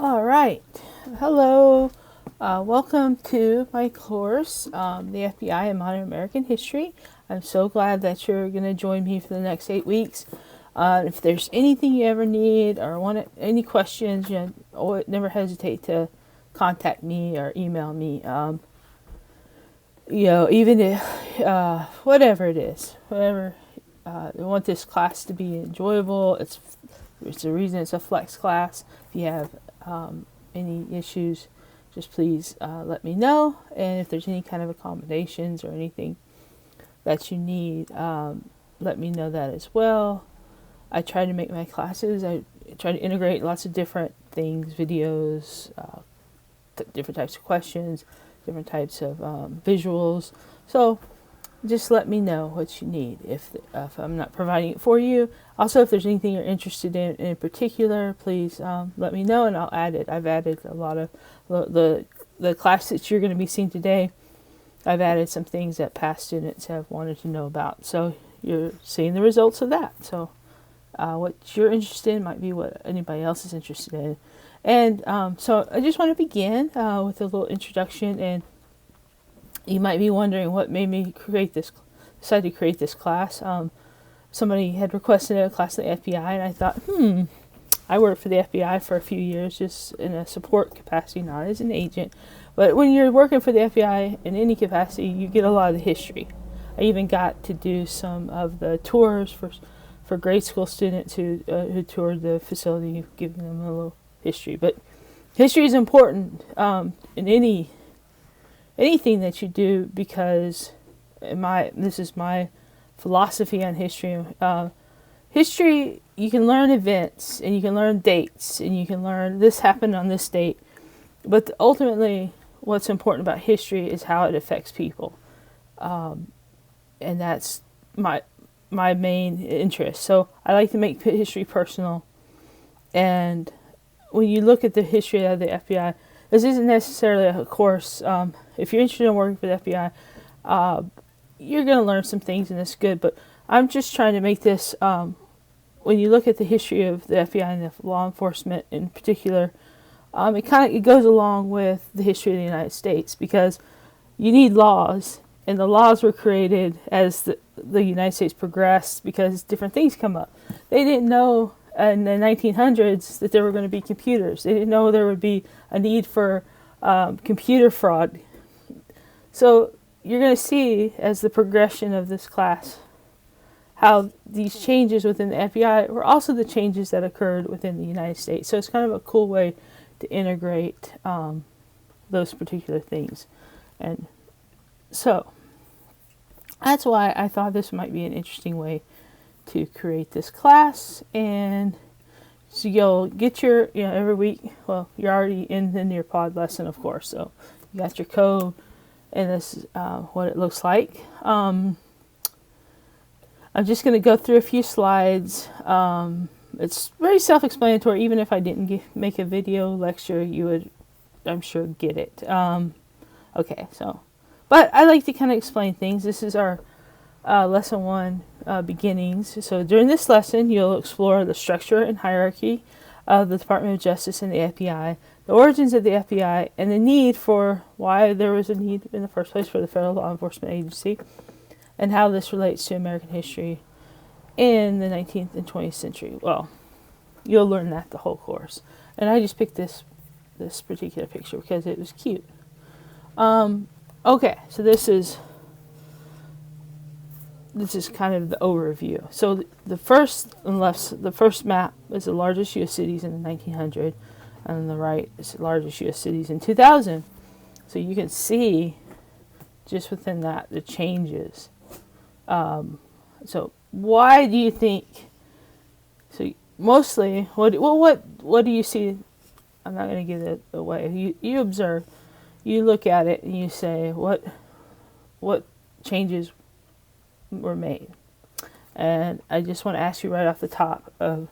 All right. Hello. Welcome to my course, the FBI in Modern American History. I'm so glad that you're going to join me for the next 8 weeks. If there's anything you ever need or want any questions, never hesitate to contact me or email me. Even if, whatever it is, whatever. I want this class to be enjoyable. It's the reason it's a flex class. If you have any issues, just please let me know. And if there's any kind of accommodations or anything that you need, let me know that as well. I try to make my classes, I try to integrate lots of different things, videos, different types of questions, different types of visuals. So just let me know what you need if I'm not providing it for you. Also, if there's anything you're interested in particular, please let me know and I'll add it. I've added a lot of the class that you're going to be seeing today. I've added some things that past students have wanted to know about. So you're seeing the results of that. So what you're interested in might be what anybody else is interested in. And so I just want to begin with a little introduction, and you might be wondering what made me decide to create this class. Somebody had requested a class in the FBI, and I thought, I worked for the FBI for a few years, just in a support capacity, not as an agent. But when you're working for the FBI in any capacity, you get a lot of the history. I even got to do some of the tours for grade school students who toured the facility, giving them a little history. But history is important in anything that you do, because this is my philosophy on history. History, you can learn events and you can learn dates and you can learn this happened on this date, but ultimately what's important about history is how it affects people, and that's my main interest. So I like to make history personal. And when you look at the history of the FBI, this isn't necessarily a course. If you're interested in working for the FBI, you're going to learn some things, and it's good. But I'm just trying to make this, when you look at the history of the FBI and the law enforcement in particular, it goes along with the history of the United States, because you need laws, and the laws were created as the United States progressed, because different things come up. They didn't know in the 1900s that there were going to be computers. They didn't know there would be a need for computer fraud. So you're going to see, as the progression of this class, how these changes within the FBI were also the changes that occurred within the United States. So it's kind of a cool way to integrate those particular things. And so that's why I thought this might be an interesting way to create this class. And so you'll get your, every week, well, you're already in the Nearpod lesson, of course, so you got your code, and this is what it looks like. I'm just going to go through a few slides. It's very self-explanatory. Even if I didn't make a video lecture, you would, I'm sure, get it. Okay, so, but I like to kind of explain things. This is our lesson 1, beginnings. So during this lesson, you'll explore the structure and hierarchy of the Department of Justice and the FBI, the origins of the FBI, and the need for why there was a need in the first place for the federal law enforcement agency, and how this relates to American history in the 19th and 20th century. Well, you'll learn that the whole course. And I just picked this particular picture because it was cute. Okay, so this is kind of the overview. So the first map is the largest U.S. cities in the 1900, and on the right is the largest U.S. cities in 2000. So you can see just within that the changes. So why do you think? So mostly, what do you see? I'm not going to give it away. You observe, you look at it, and you say what changes were made. And I just want to ask you right off the top of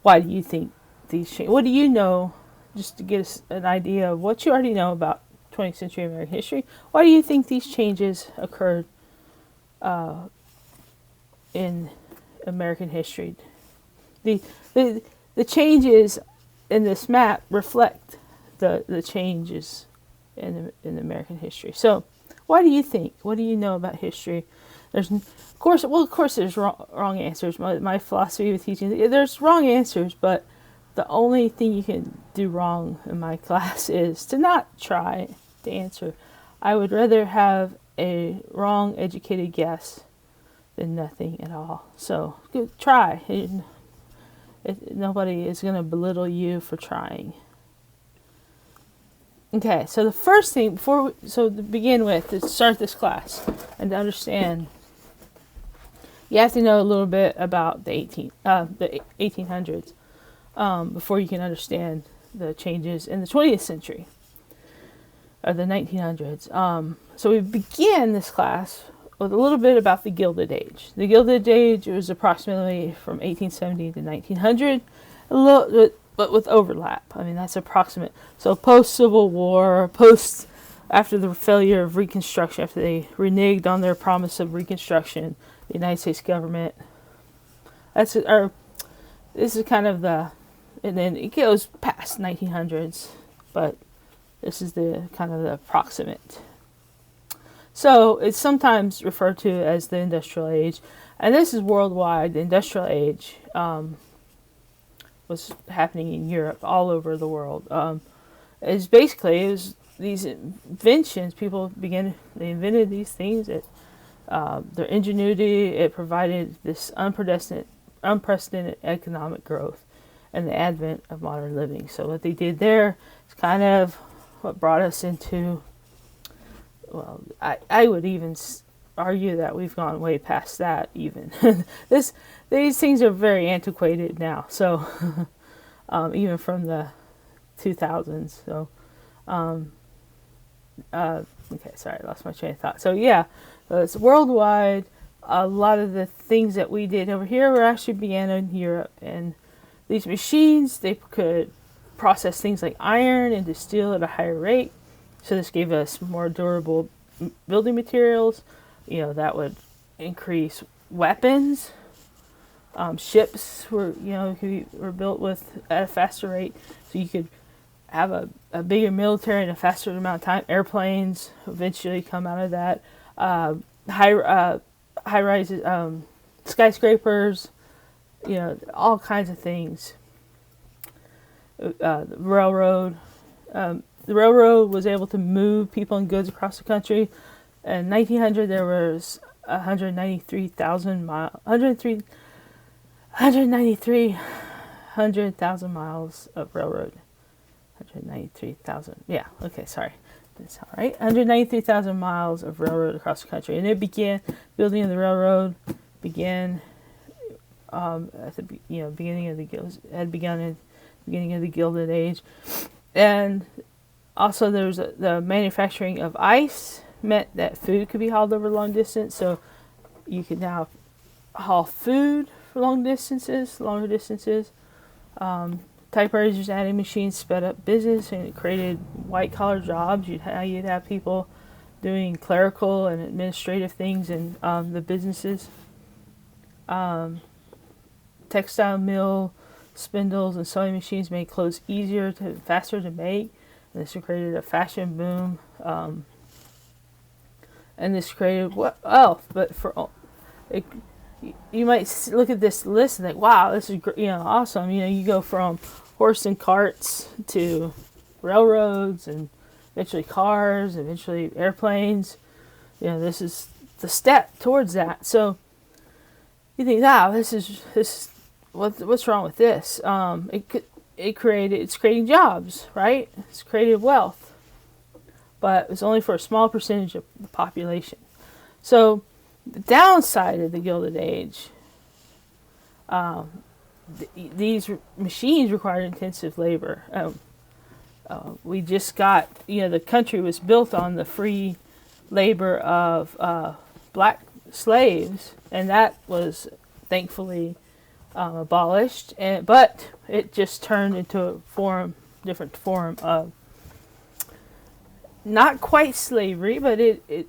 why do you think these changes? What do you know, just to get us an idea of what you already know about 20th century American history? Why do you think these changes occurred in American history? The changes in this map reflect the changes in American history. So, why do you think? What do you know about history? Of course, there's wrong answers. My philosophy with teaching, there's wrong answers, but the only thing you can do wrong in my class is to not try to answer. I would rather have a wrong educated guess than nothing at all. So try. Nobody is going to belittle you for trying. Okay, so the first thing to begin with, to start this class and to understand, you have to know a little bit about the 1800s before you can understand the changes in the 20th century or the 1900s. So we begin this class with a little bit about the Gilded Age. The Gilded Age was approximately from 1870 to 1900, a little bit, but with overlap. I mean, that's approximate. So post-Civil War, after the failure of Reconstruction, after they reneged on their promise of Reconstruction, the United States government. This is kind of and then it goes past 1900s, but this is the kind of the approximate. So it's sometimes referred to as the Industrial Age, and this is worldwide. The Industrial Age was happening in Europe, all over the world. It was these inventions. They invented these things that their ingenuity, it provided this unprecedented economic growth and the advent of modern living. So what they did there is kind of what brought us into, well, I would even argue that we've gone way past that even. These things are very antiquated now, so even from the 2000s. So, okay, sorry, I lost my train of thought. So yeah, it's worldwide. A lot of the things that we did over here were actually began in Europe, and these machines, they could process things like iron into steel at a higher rate. So this gave us more durable building materials. That would increase weapons. Ships were built at a faster rate, so you could have a bigger military in a faster amount of time. Airplanes eventually come out of that. High rises, skyscrapers, all kinds of things. The railroad. The railroad was able to move people and goods across the country. In 1900, there was 193,000 miles of railroad. 193,000. Yeah. Okay. Sorry. That's all right. 193,000 miles of railroad across the country, and building of the railroad began at the beginning of the Gilded Age, and also there was the manufacturing of ice meant that food could be hauled over long distance. So you could now haul food for longer distances. Typewriters, adding machines sped up business, and it created white collar jobs. You'd have people doing clerical and administrative things in the businesses. Textile mill, spindles, and sewing machines made clothes faster to make. And this created a fashion boom. And this created you might look at this list and think, wow, this is awesome. You go from horse and carts to railroads, and eventually cars, eventually airplanes. This is the step towards that. So you think, this is what's wrong with this? It's creating jobs, right? It's created wealth, but it's only for a small percentage of the population. So the downside of the Gilded Age, these machines required intensive labor. We just got, the country was built on the free labor of black slaves, and that was thankfully abolished. But it just turned into a different form of not quite slavery, but it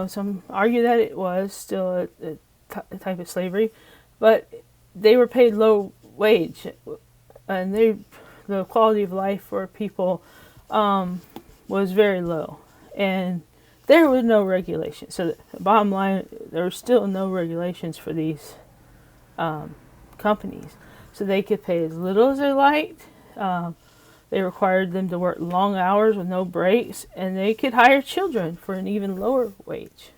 some argue that it was still a type of slavery, but they were paid low wage, and the quality of life for people was very low, and there was no regulation. So the bottom line, there were still no regulations for these companies, so they could pay as little as they liked. They required them to work long hours with no breaks, and they could hire children for an even lower wage.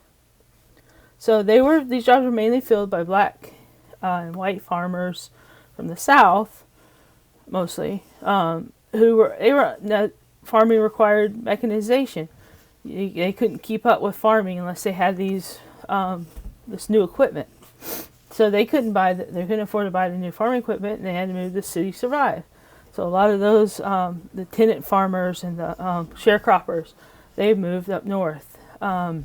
So these jobs were mainly filled by black and white farmers from the South, mostly, farming required mechanization. They couldn't keep up with farming unless they had this new equipment. So they couldn't afford to buy the new farming equipment, and they had to move to the city to survive. So a lot of those, the tenant farmers and the sharecroppers, they moved up north, to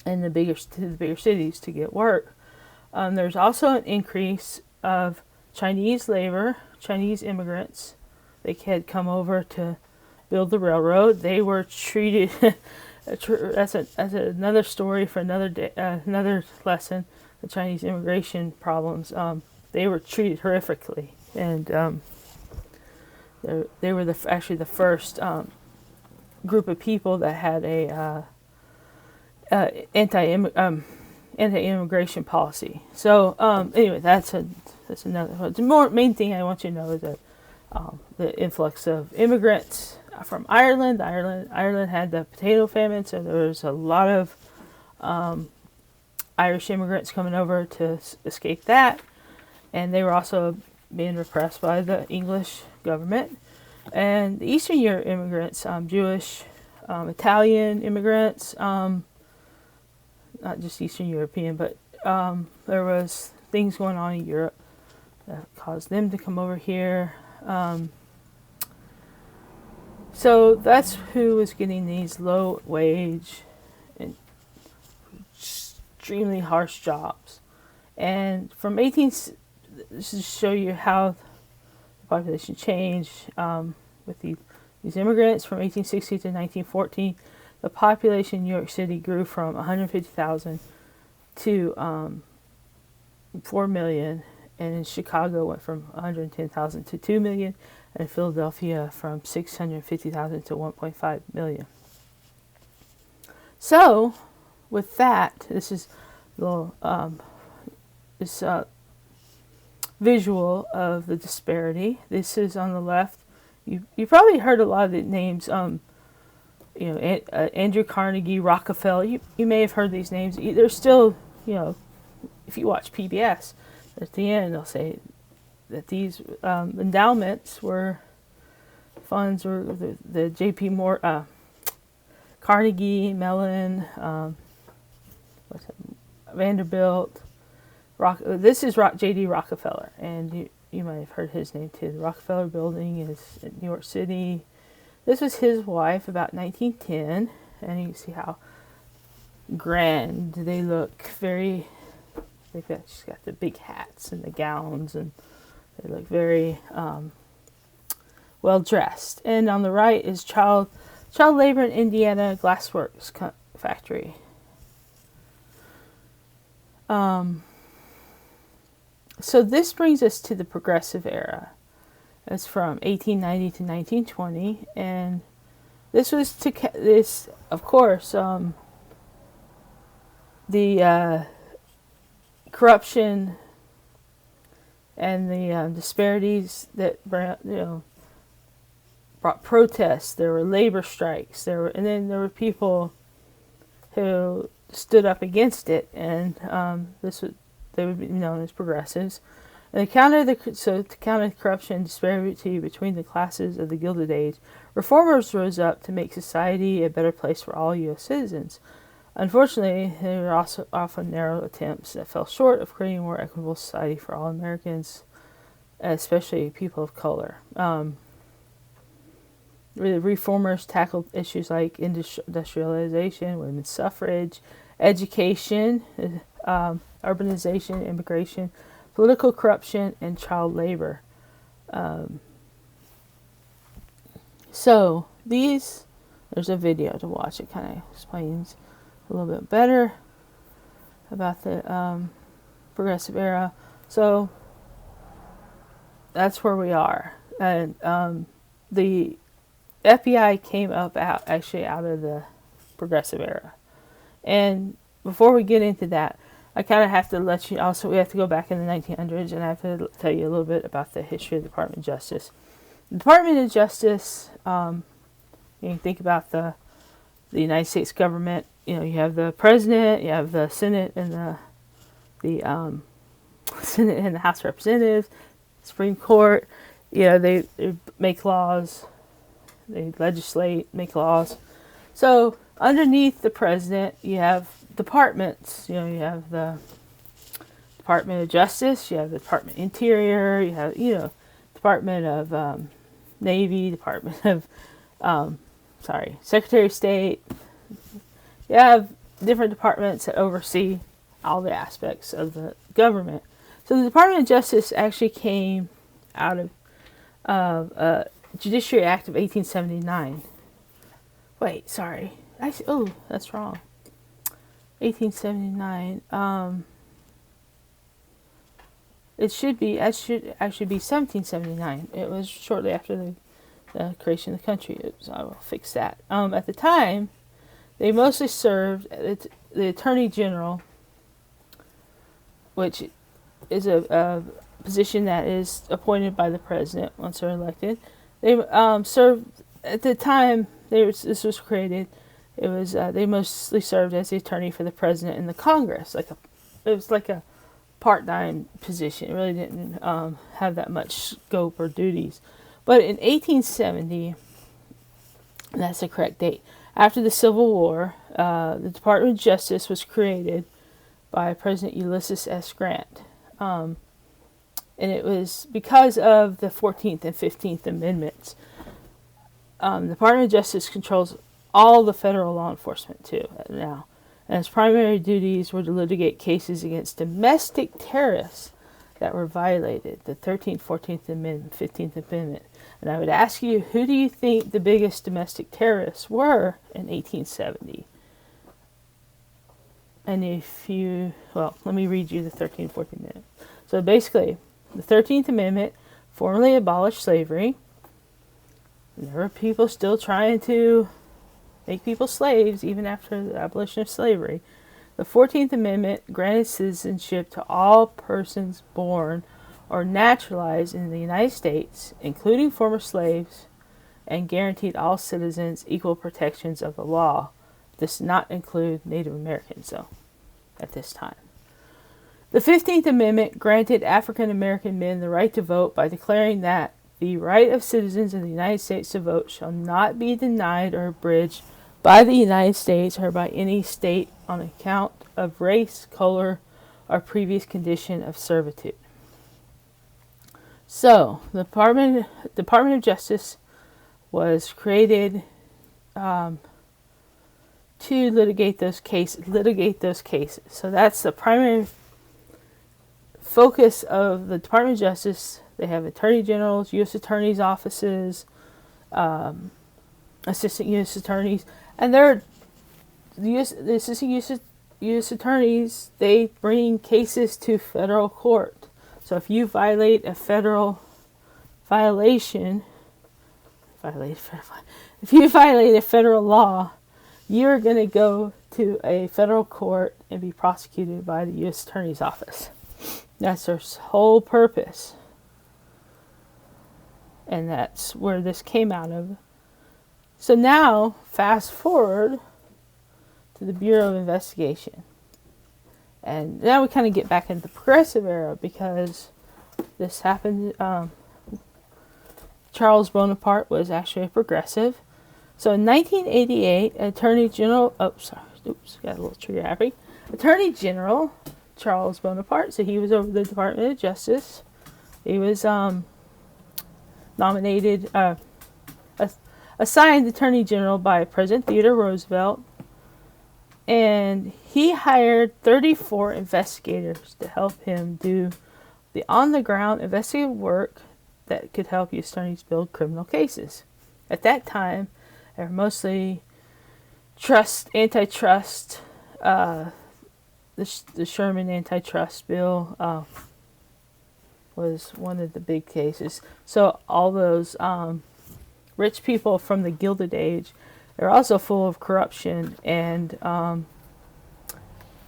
the bigger cities to get work. There's also an increase of Chinese labor, Chinese immigrants. They had come over to build the railroad. They were treated. That's another story for another day, another lesson. The Chinese immigration problems. They were treated horrifically, and they were actually the first group of people that had a anti-immigration policy. So anyway, that's another. The main thing I want you to know is that the influx of immigrants from Ireland. Ireland had the potato famine, so there was a lot of Irish immigrants coming over to escape that, and they were also being repressed by the English government. And the Eastern Europe immigrants, Jewish, Italian immigrants, not just Eastern European, but there was things going on in Europe that caused them to come over here. So that's who was getting these low wage and extremely harsh jobs. And from this is to show you how the population changed with these immigrants. From 1860 to 1914, the population in New York City grew from 150,000 to 4 million, and in Chicago went from 110,000 to 2 million, and in Philadelphia from 650,000 to 1.5 million. So, with that, this is a little visual of the disparity. This is on the left. You probably heard a lot of the names. Andrew Carnegie, Rockefeller. You may have heard these names. They're still, if you watch PBS, at the end they'll say that these endowments funds were the J.P. Morgan, Carnegie, Mellon, Vanderbilt. This is J.D. Rockefeller, and you might have heard his name too. The Rockefeller Building is in New York City. This was his wife about 1910, and you can see how grand they look. She's got the big hats and the gowns, and they look very well dressed. And on the right is child labor in Indiana Glassworks factory. So this brings us to the Progressive Era. It's from 1890 to 1920, and this was of course, the corruption and the disparities that brought protests. There were labor strikes. And then there were people who stood up against it, and they would be known as progressives. And to counter the corruption and disparity between the classes of the Gilded Age, reformers rose up to make society a better place for all U.S. citizens. Unfortunately, there were also often narrow attempts that fell short of creating a more equitable society for all Americans, especially people of color. The reformers tackled issues like industrialization, women's suffrage, education, urbanization, immigration, political corruption, and child labor. So there's a video to watch. It kind of explains a little bit better about the Progressive Era. So that's where we are. And the FBI came out of the progressive era. And before we get into that, I kind of have to let you also, we have to go back in the 1900s, and I have to tell you a little bit about the history of the Department of Justice. The Department of Justice, you can think about the United States government. You know, you have the president, you have the Senate, and the Senate and the House of Representatives, Supreme Court. You know, they make laws, they legislate, make laws. So underneath the president, you have departments. You know, you have the Department of Justice, you have the Department of Interior, you have, Department of Navy, Department of, Secretary of State. You have different departments that oversee all the aspects of the government. So the Department of Justice actually came out of a Judiciary Act of 1879. Wait, sorry. That's wrong. 1879. It should actually be 1779. It was shortly after the creation of the country. I will fix that. At the time, they mostly served the Attorney General, which is a position that is appointed by the president once they're elected. They served at the time this was created. It was they mostly served as the attorney for the president and the Congress. It was like a part-time position. It really didn't have that much scope or duties. But in 1870, and that's the correct date, after the Civil War, the Department of Justice was created by President Ulysses S. Grant. And it was because of the 14th and 15th Amendments. The Department of Justice controls all the federal law enforcement, too, now. And its primary duties were to litigate cases against domestic terrorists that were violated, the 13th, 14th Amendment, 15th Amendment. And I would ask you, who do you think the biggest domestic terrorists were in 1870? And let me read you the 13th, 14th Amendment. So basically, the 13th Amendment formally abolished slavery. And there were people still trying to make people slaves even after the abolition of slavery. The 14th Amendment granted citizenship to all persons born or naturalized in the United States, including former slaves, and guaranteed all citizens equal protections of the law. This does not include Native Americans, though, at this time. The 15th Amendment granted African American men the right to vote by declaring that the right of citizens of the United States to vote shall not be denied or abridged by the United States or by any state on account of race, color, or previous condition of servitude. So, the Department of Justice was created to litigate those cases. So that's the primary focus of the Department of Justice. They have attorney generals, U.S. attorneys' offices, assistant U.S. attorneys, and the assistant U.S. attorneys, they bring cases to federal court. So if you violate a federal violation, if you violate a federal law, you're going to go to a federal court and be prosecuted by the U.S. Attorney's Office. That's their whole purpose. And that's where this came out of. So now, fast forward to the Bureau of Investigation. And now we kind of get back into the progressive era because this happened. Charles Bonaparte was actually a progressive. So in 1988, Attorney General, got a little trigger happy. Attorney General Charles Bonaparte, so he was over the Department of Justice. He was nominated, assigned Attorney General by President Theodore Roosevelt. And he hired 34 investigators to help him do the on-the-ground investigative work that could help U.S. attorneys build criminal cases. At that time, they were mostly antitrust, the Sherman antitrust bill, was one of the big cases. So all those rich people from the Gilded Age, they're also full of corruption, and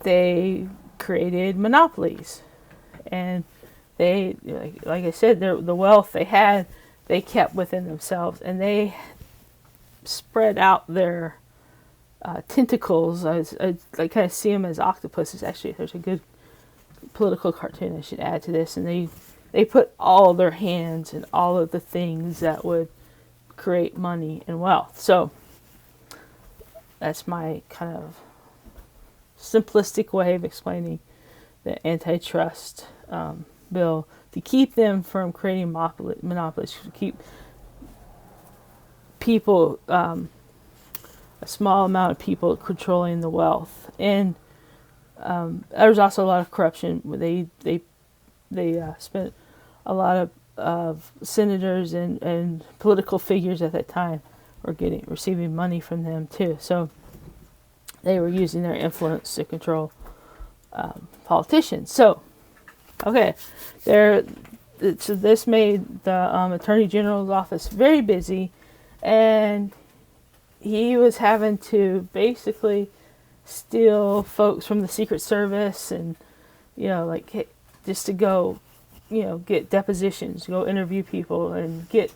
they created monopolies. And they, like I said, the wealth they had, they kept within themselves, and they spread out their tentacles. I kind of see them as octopuses. Actually, there's a good political cartoon I should add to this, and they put all their hands in all of the things that would create money and wealth. So that's my kind of simplistic way of explaining the antitrust bill, to keep them from creating monopolies, to keep people, a small amount of people controlling the wealth. And there's also a lot of corruption. They spent a lot of senators and political figures at that time were receiving money from them too. So they were using their influence to control politicians. So, okay, so this made the Attorney General's office very busy, and he was having to basically steal folks from the Secret Service, and just to go, get depositions, go interview people, and get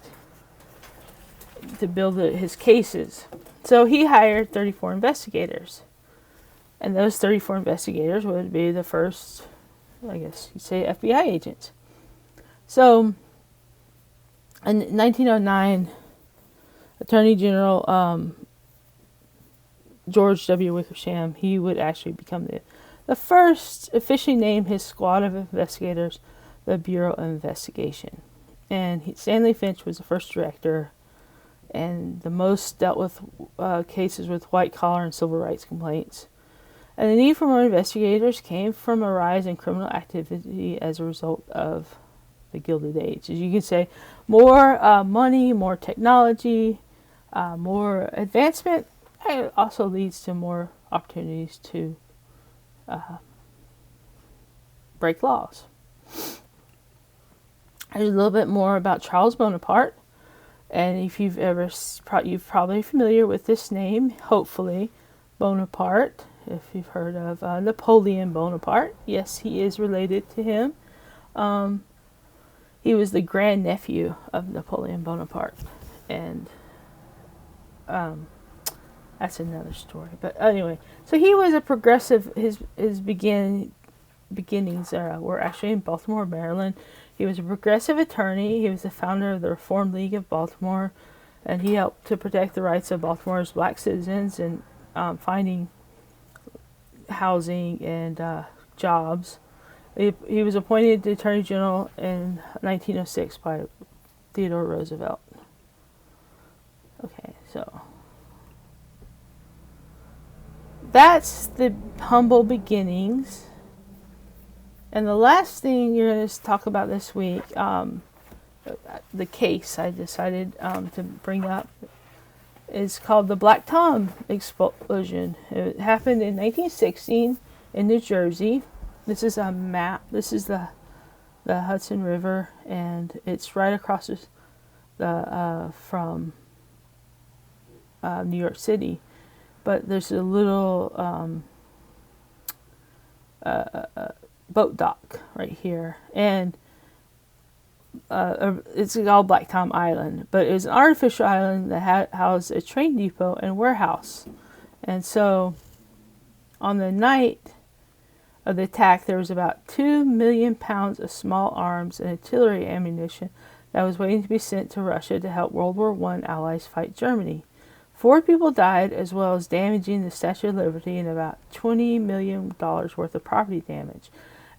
to build his cases. So he hired 34 investigators, and those 34 investigators would be the first, I guess you'd say, FBI agents. So in 1909, Attorney General George W. Wickersham, he would actually become the first, officially name his squad of investigators the Bureau of Investigation. And Stanley Finch was the first director, and the most dealt with cases with white-collar and civil rights complaints. And the need for more investigators came from a rise in criminal activity as a result of the Gilded Age. As you can say, more money, more technology, more advancement, it also leads to more opportunities to break laws. There's a little bit more about Charles Bonaparte. And if you're probably familiar with this name, hopefully, Bonaparte. If you've heard of Napoleon Bonaparte, yes, he is related to him. He was the grandnephew of Napoleon Bonaparte, and that's another story. But anyway, so he was a progressive. His beginnings were actually in Baltimore, Maryland. He was a progressive attorney. He was the founder of the Reform League of Baltimore, and he helped to protect the rights of Baltimore's black citizens and finding housing and jobs. He was appointed the Attorney General in 1906 by Theodore Roosevelt. Okay, so that's the humble beginnings. And the last thing you're going to talk about this week, the case I decided to bring up, is called the Black Tom explosion. It happened in 1916 in New Jersey. This is a map. This is the Hudson River, and it's right across from New York City. But there's a little boat dock right here, and it's called Black Tom Island, but it was an artificial island that housed a train depot and warehouse. And so on the night of the attack, there was about 2 million pounds of small arms and artillery ammunition that was waiting to be sent to Russia to help World War I allies fight Germany. 4 people died, as well as damaging the Statue of Liberty and about $20 million worth of property damage.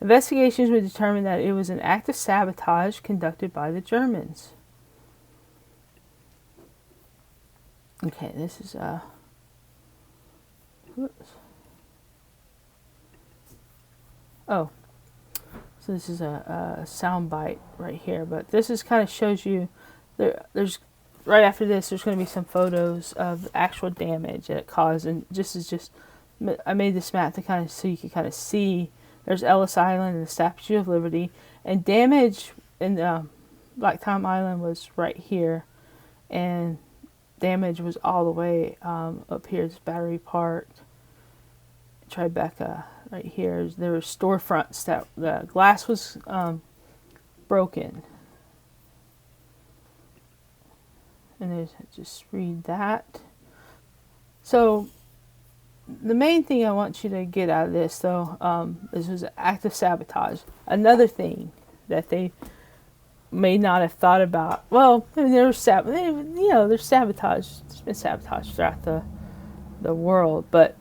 Investigations would determine that it was an act of sabotage conducted by the Germans. Okay, this is so this is a sound bite right here, but this is kind of shows you there's right after this there's going to be some photos of actual damage that it caused, and this is just, I made this map to kind of so you can kind of see There's Ellis Island and the Statue of Liberty. And damage in Black Tom Island was right here. And damage was all the way up here. It's Battery Park, Tribeca, right here. There were storefronts that the glass was broken. And there's, just read that. So the main thing I want you to get out of this, though, this was an act of sabotage. Another thing that they may not have thought about. Well, I mean, there's sabotage. There's been sabotage throughout the world, but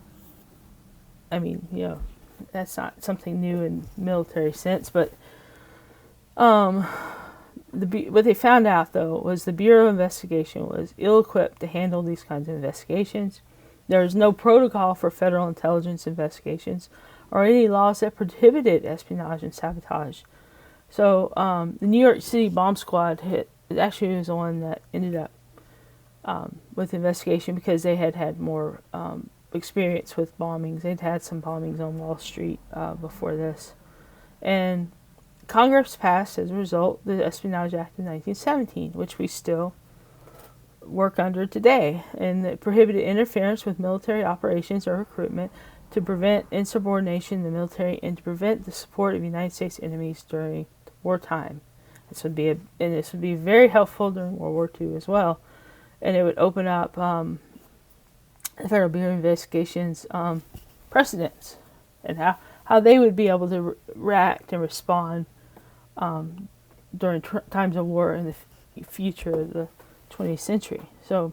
I mean, that's not something new in military sense. But what they found out, though, was the Bureau of Investigation was ill-equipped to handle these kinds of investigations. There is no protocol for federal intelligence investigations or any laws that prohibited espionage and sabotage. So the New York City bomb squad it actually was the one that ended up with the investigation because they had more experience with bombings. They'd had some bombings on Wall Street before this. And Congress passed, as a result, the Espionage Act of 1917, which we still work under today. And it prohibited interference with military operations or recruitment, to prevent insubordination in the military, and to prevent the support of United States enemies during wartime. This would be very helpful during World War II as well. And it would open up the Federal Bureau of Investigation's precedents and how they would be able to react and respond during times of war in the future of the 20th century. So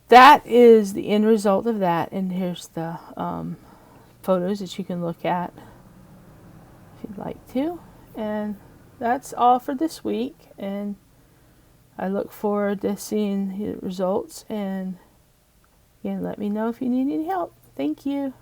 that is the end result of that. And here's the photos that you can look at if you'd like to. And that's all for this week. And I look forward to seeing the results. And again, let me know if you need any help. Thank you.